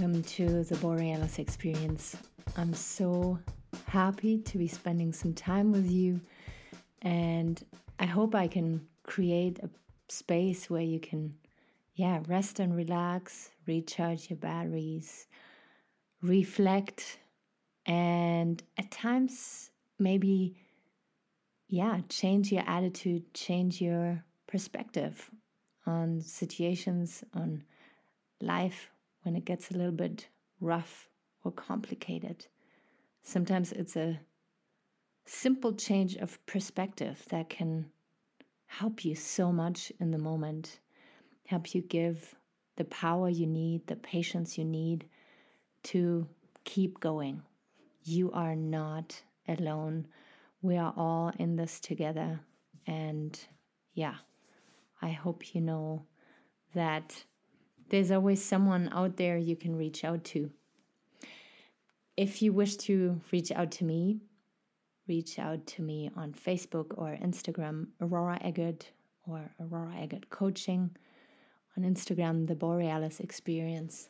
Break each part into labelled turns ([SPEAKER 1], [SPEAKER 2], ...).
[SPEAKER 1] welcome to the Borealis experience. I'm so happy to be spending some time with you, and I hope I can create a space where you can, rest and relax, recharge your batteries, reflect, and at times maybe, change your attitude, change your perspective on situations, on life when it gets a little bit rough or complicated. Sometimes it's a simple change of perspective that can help you so much in the moment, help you give the power you need, the patience you need to keep going. You are not alone. We are all in this together. And I hope you know that there's always someone out there you can reach out to. If you wish to reach out to me on Facebook or Instagram, Aurora Eggert or Aurora Eggert Coaching. On Instagram, the Borealis Experience.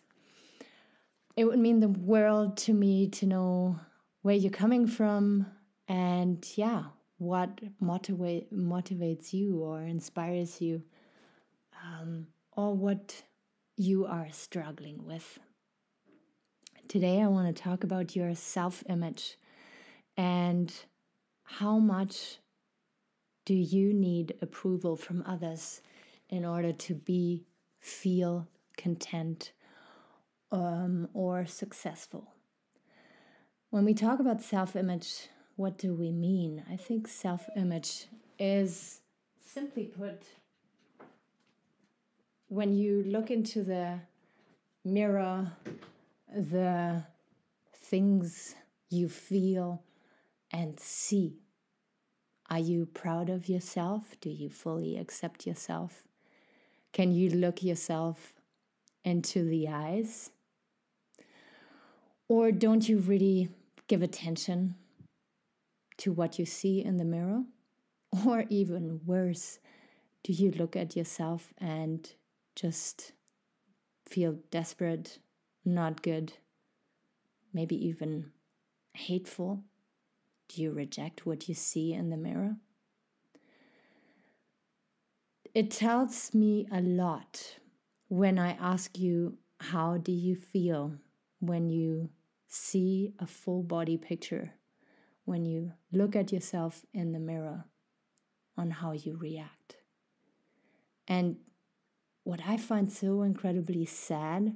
[SPEAKER 1] It would mean the world to me to know where you're coming from and what motivates you or inspires you, or what you are struggling with. Today I want to talk about your self-image and how much do you need approval from others in order to feel content or successful. When we talk about self-image, what do we mean? I think self-image is, simply put, when you look into the mirror, the things you feel and see. Are you proud of yourself? Do you fully accept yourself? Can you look yourself into the eyes? Or don't you really give attention to what you see in the mirror? Or even worse, do you look at yourself and just feel desperate, not good, maybe even hateful? Do you reject what you see in the mirror? It tells me a lot when I ask you, how do you feel when you see a full body picture, when you look at yourself in the mirror, on how you react? And what I find so incredibly sad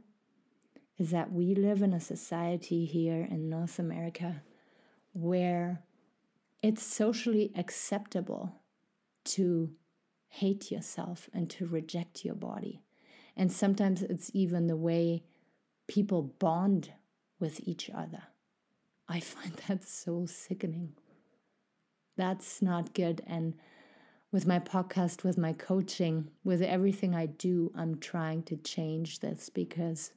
[SPEAKER 1] is that we live in a society here in North America where it's socially acceptable to hate yourself and to reject your body. And sometimes it's even the way people bond with each other. I find that so sickening. That's not good. And with my podcast, with my coaching, with everything I do, I'm trying to change this because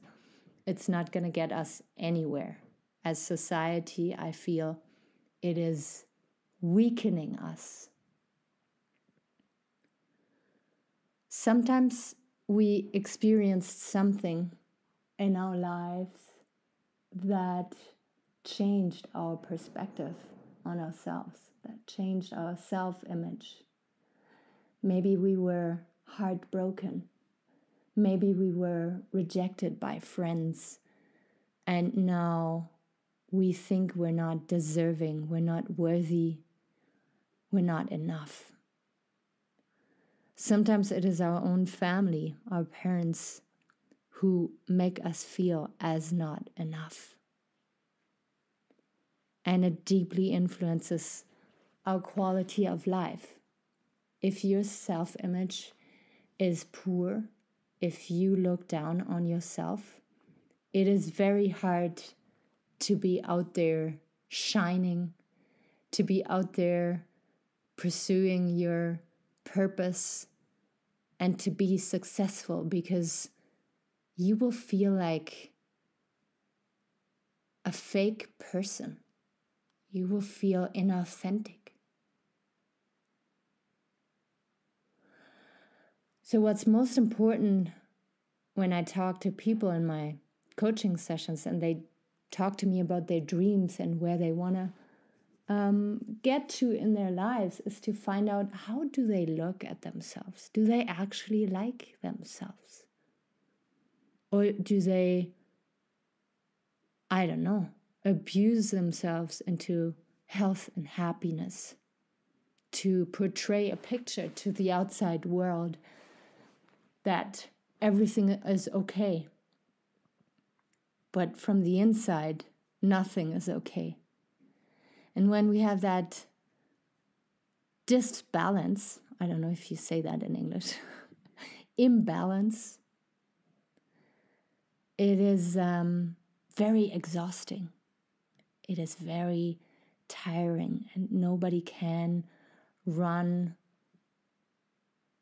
[SPEAKER 1] it's not going to get us anywhere. As society, I feel it is weakening us. Sometimes we experienced something in our lives that changed our perspective on ourselves, that changed our self-image. Maybe we were heartbroken. Maybe we were rejected by friends. And now we think we're not deserving, we're not worthy, we're not enough. Sometimes it is our own family, our parents, who make us feel as not enough. And it deeply influences our quality of life. If your self-image is poor, if you look down on yourself, it is very hard to be out there shining, to be out there pursuing your purpose, and to be successful, because you will feel like a fake person. You will feel inauthentic. So what's most important when I talk to people in my coaching sessions and they talk to me about their dreams and where they want to get to in their lives, is to find out, how do they look at themselves? Do they actually like themselves? Or do they, I don't know, abuse themselves into health and happiness to portray a picture to the outside world that everything is okay, but from the inside, nothing is okay? And when we have that disbalance, I don't know if you say that in English, imbalance, it is very exhausting. It is very tiring, and nobody can run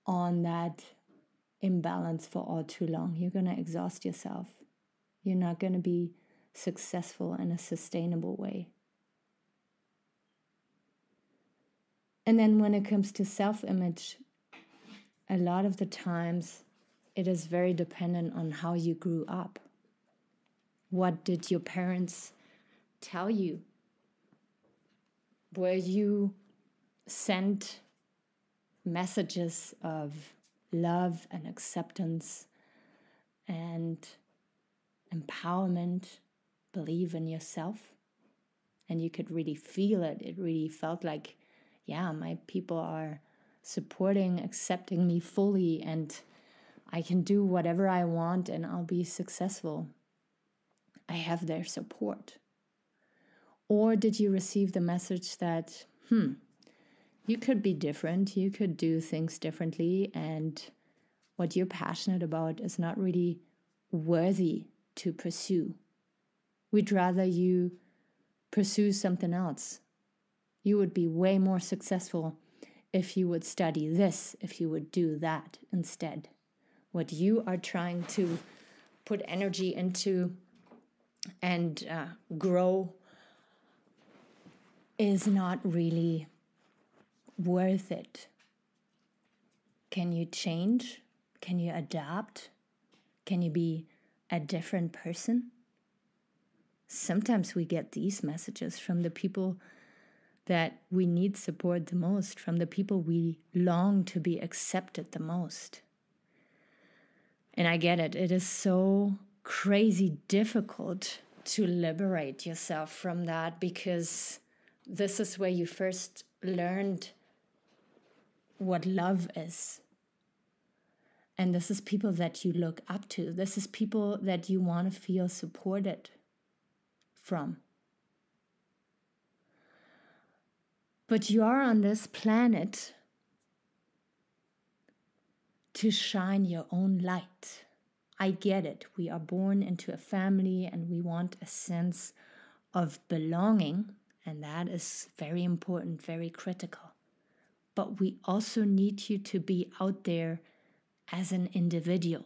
[SPEAKER 1] on that imbalance for all too long. You're going to exhaust yourself. You're not going to be successful in a sustainable way. And then when it comes to self-image, a lot of the times it is very dependent on how you grew up. What did your parents tell you? Were you sent messages of love and acceptance and empowerment? Believe in yourself. And you could really feel it. It really felt like, yeah, my people are supporting, accepting me fully, and I can do whatever I want and I'll be successful. I have their support. Or did you receive the message that, you could be different, you could do things differently, and what you're passionate about is not really worthy to pursue. We'd rather you pursue something else. You would be way more successful if you would study this, if you would do that instead. What you are trying to put energy into and grow is not really worth it. Can you change? Can you adapt? Can you be a different person? Sometimes we get these messages from the people that we need support the most, from the people we long to be accepted the most. And I get it. It is so crazy difficult to liberate yourself from that, because this is where you first learned what love is. And this is people that you look up to. This is people that you want to feel supported from. But you are on this planet to shine your own light. I get it. We are born into a family and we want a sense of belonging, and that is very important, very critical. But we also need you to be out there as an individual.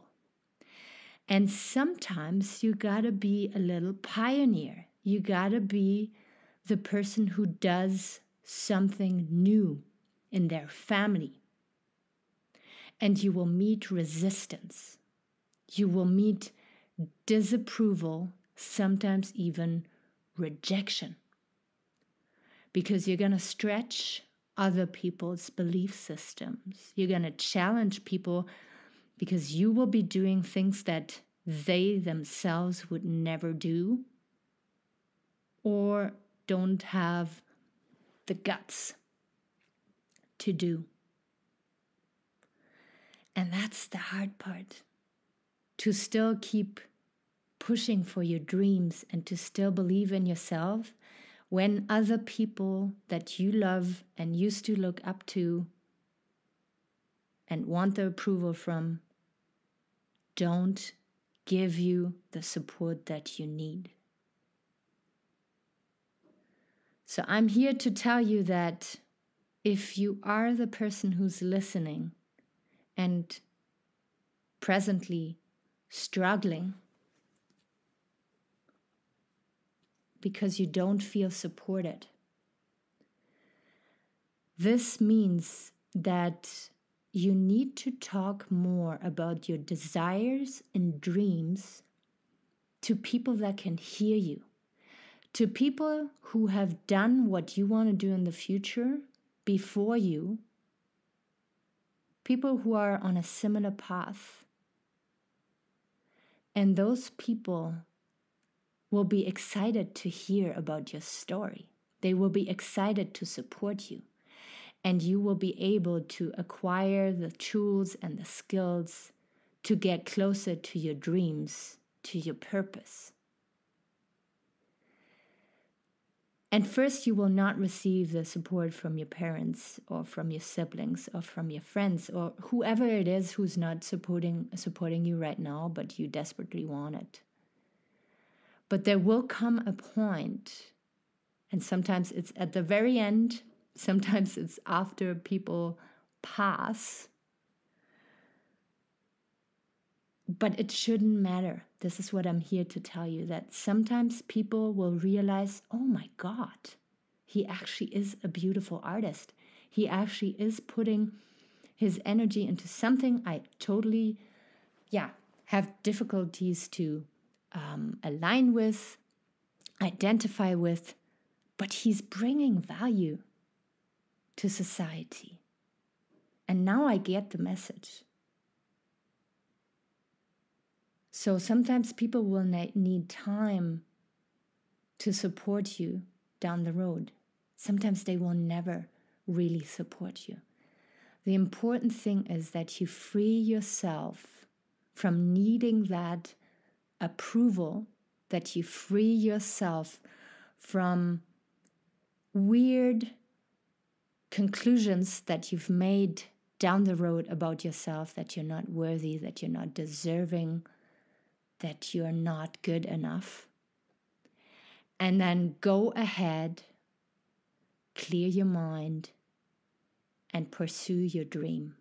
[SPEAKER 1] And sometimes you gotta be a little pioneer. You gotta be the person who does something new in their family. And you will meet resistance. You will meet disapproval, sometimes even rejection. Because you're going to stretch other people's belief systems. You're going to challenge people because you will be doing things that they themselves would never do or don't have the guts to do. And that's the hard part. To still keep pushing for your dreams and to still believe in yourself when other people that you love and used to look up to and want the approval from don't give you the support that you need. So I'm here to tell you that if you are the person who's listening and presently struggling because you don't feel supported, this means that you need to talk more about your desires and dreams to people that can hear you, to people who have done what you want to do in the future before you, people who are on a similar path. And those people will be excited to hear about your story. They will be excited to support you. And you will be able to acquire the tools and the skills to get closer to your dreams, to your purpose. And first, you will not receive the support from your parents or from your siblings or from your friends or whoever it is who's not supporting you right now, but you desperately want it. But there will come a point, and sometimes it's at the very end, sometimes it's after people pass, but it shouldn't matter. This is what I'm here to tell you, that sometimes people will realize, oh my God, he actually is a beautiful artist. He actually is putting his energy into something I totally, have difficulties to align with, identify with, but he's bringing value to society. And now I get the message. So sometimes people will need time to support you down the road. Sometimes they will never really support you. The important thing is that you free yourself from needing that approval, that you free yourself from weird conclusions that you've made down the road about yourself, that you're not worthy, that you're not deserving, that you're not good enough. And then go ahead, clear your mind, and pursue your dream.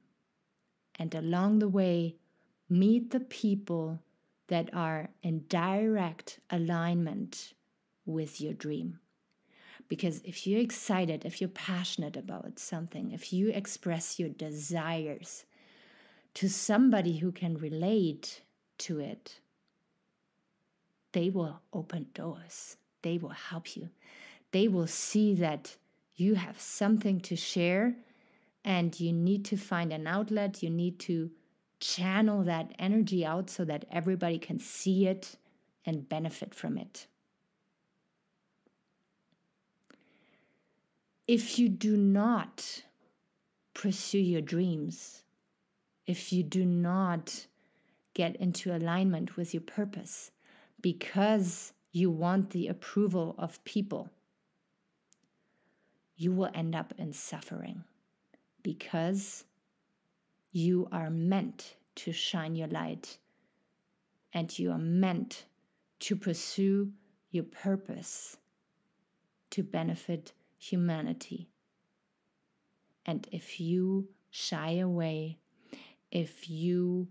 [SPEAKER 1] And along the way, meet the people that are in direct alignment with your dream. Because if you're excited, if you're passionate about something, if you express your desires to somebody who can relate to it, they will open doors. They will help you. They will see that you have something to share and you need to find an outlet. You need to channel that energy out so that everybody can see it and benefit from it. If you do not pursue your dreams, if you do not get into alignment with your purpose because you want the approval of people, you will end up in suffering because you are meant to shine your light and you are meant to pursue your purpose to benefit humanity. And if you shy away, if you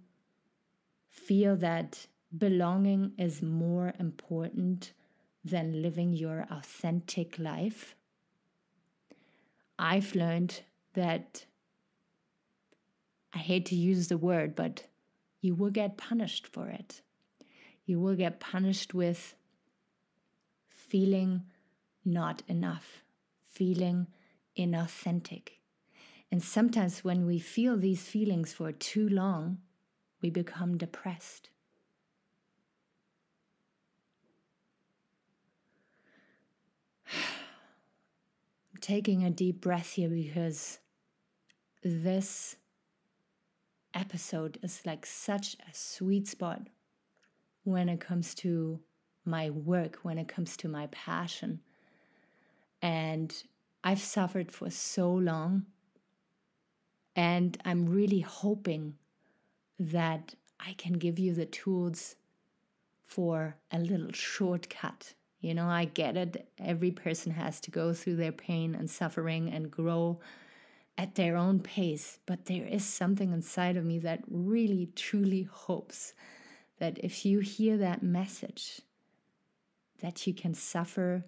[SPEAKER 1] feel that belonging is more important than living your authentic life, I've learned that, I hate to use the word, but you will get punished for it. You will get punished with feeling not enough, feeling inauthentic. And sometimes when we feel these feelings for too long, we become depressed. I'm taking a deep breath here because this episode is like such a sweet spot when it comes to my work, when it comes to my passion. And I've suffered for so long, and I'm really hoping that I can give you the tools for a little shortcut. You know, I get it. Every person has to go through their pain and suffering and grow at their own pace. But there is something inside of me that really, truly hopes that if you hear that message, that you can suffer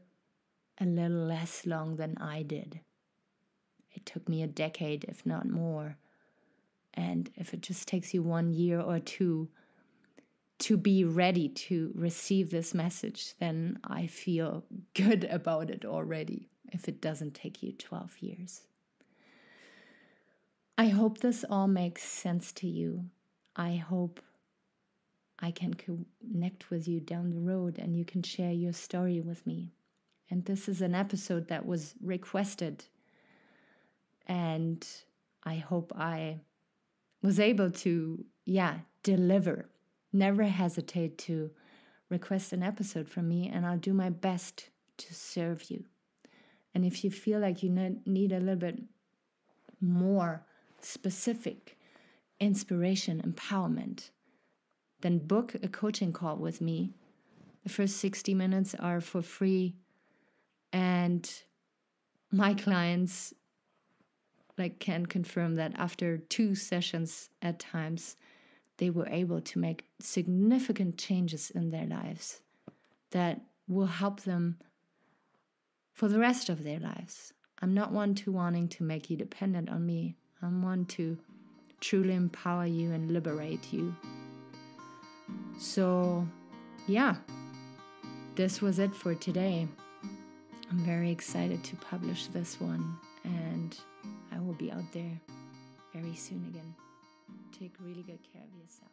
[SPEAKER 1] a little less long than I did. It took me a decade, if not more. And if it just takes you 1 year or two to be ready to receive this message, then I feel good about it already, if it doesn't take you 12 years. I hope this all makes sense to you. I hope I can connect with you down the road and you can share your story with me. And this is an episode that was requested. And I hope I was able to, deliver. Never hesitate to request an episode from me, and I'll do my best to serve you. And if you feel like you need a little bit more specific inspiration, empowerment, then book a coaching call with me. The first 60 minutes are for free, and my clients can confirm that after 2 sessions at times, they were able to make significant changes in their lives that will help them for the rest of their lives. I'm not one to wanting to make you dependent on me. I'm one to truly empower you and liberate you. So, this was it for today. I'm very excited to publish this one, and I will be out there very soon again. Take really good care of yourself.